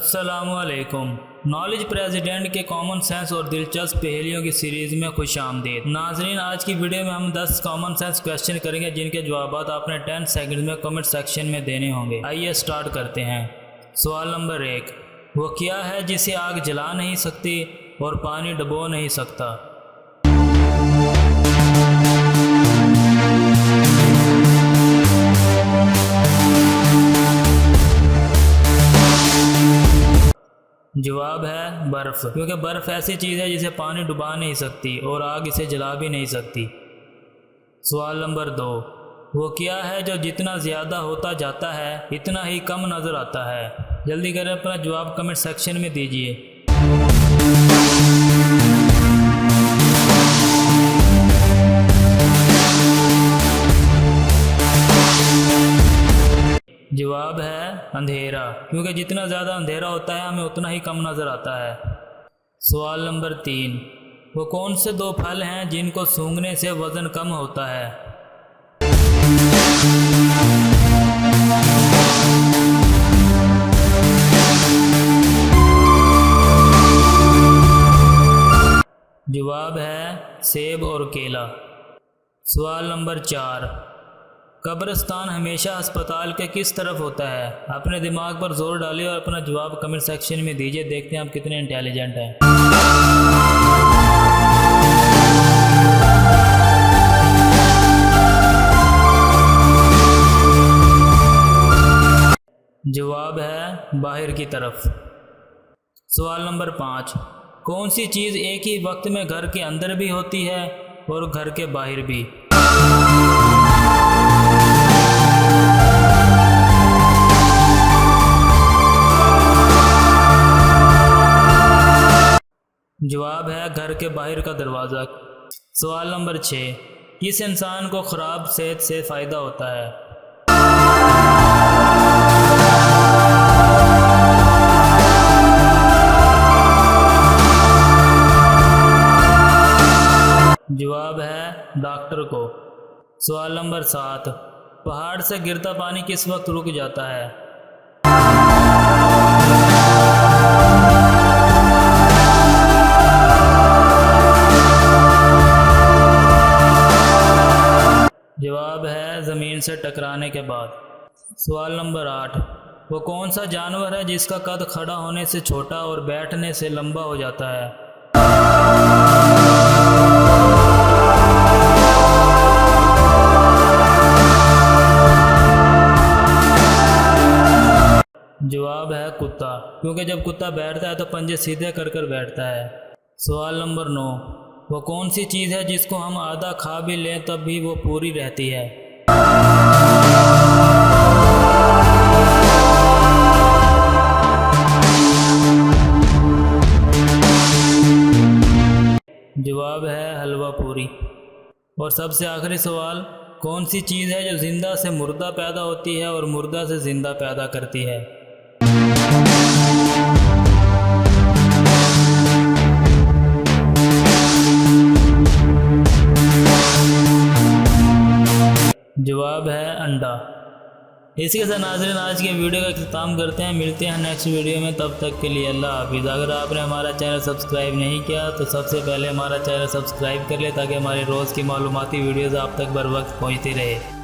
अस्सलामुअलैकुम। Knowledge president के common sense और दिलचस्प पहेलियों की सीरीज़ में खुश आमदीद। नाजरीन, आज की वीडियो में हम 10 कॉमन सेंस क्वेश्चन करेंगे जिनके जवाब आपने 10 सेकंड में कमेंट सेक्शन में देने होंगे। आइए स्टार्ट करते हैं। सवाल नंबर 1, वो क्या है जिसे आग जला नहीं सकती और पानी डुबो नहीं सकता? जवाब है बर्फ़, क्योंकि बर्फ़ ऐसी चीज़ है जिसे पानी डुबा नहीं सकती और आग इसे जला भी नहीं सकती। सवाल नंबर 2, वो क्या है जो जितना ज़्यादा होता जाता है इतना ही कम नज़र आता है? जल्दी करें, अपना जवाब कमेंट सेक्शन में दीजिए। जवाब है अंधेरा, क्योंकि जितना ज़्यादा अंधेरा होता है हमें उतना ही कम नज़र आता है। सवाल नंबर 3, वो कौन से 2 फल हैं जिनको सूंघने से वज़न कम होता है? जवाब है सेब और केला। सवाल नंबर 4, कब्रिस्तान हमेशा अस्पताल के किस तरफ होता है? अपने दिमाग पर जोर डालिए और अपना जवाब कमेंट सेक्शन में दीजिए। देखते हैं आप कितने इंटेलिजेंट हैं। जवाब है बाहर की तरफ। सवाल नंबर 5, कौन सी चीज़ एक ही वक्त में घर के अंदर भी होती है और घर के बाहर भी? जवाब है घर के बाहर का दरवाज़ा। सवाल नंबर 6, किस इंसान को ख़राब सेहत से फ़ायदा होता है? जवाब है डॉक्टर को। सवाल नंबर 7, पहाड़ से गिरता पानी किस वक्त रुक जाता है? जवाब है ज़मीन से टकराने के बाद। सवाल नंबर 8, वो कौन सा जानवर है जिसका कद खड़ा होने से छोटा और बैठने से लंबा हो जाता है? जवाब है कुत्ता, क्योंकि जब कुत्ता बैठता है तो पंजे सीधे कर कर बैठता है। सवाल नंबर 9, वो कौन सी चीज़ है जिसको हम आधा खा भी लें तब भी वो पूरी रहती है? जवाब है हलवा पूरी। और सबसे आखिरी सवाल, कौन सी चीज़ है जो जिंदा से मुर्दा पैदा होती है और मुर्दा से जिंदा पैदा करती है? जवाब है अंडा। इसी के साथ नाज़रीन आज के वीडियो का इख्तिताम करते हैं। मिलते हैं नेक्स्ट वीडियो में, तब तक के लिए अल्लाह हाफिज़। अगर आपने हमारा चैनल सब्सक्राइब नहीं किया तो सबसे पहले हमारा चैनल सब्सक्राइब कर ले ताकि हमारी रोज़ की मालूमाती वीडियोज़ आप तक बर वक्त पहुँचती रहे।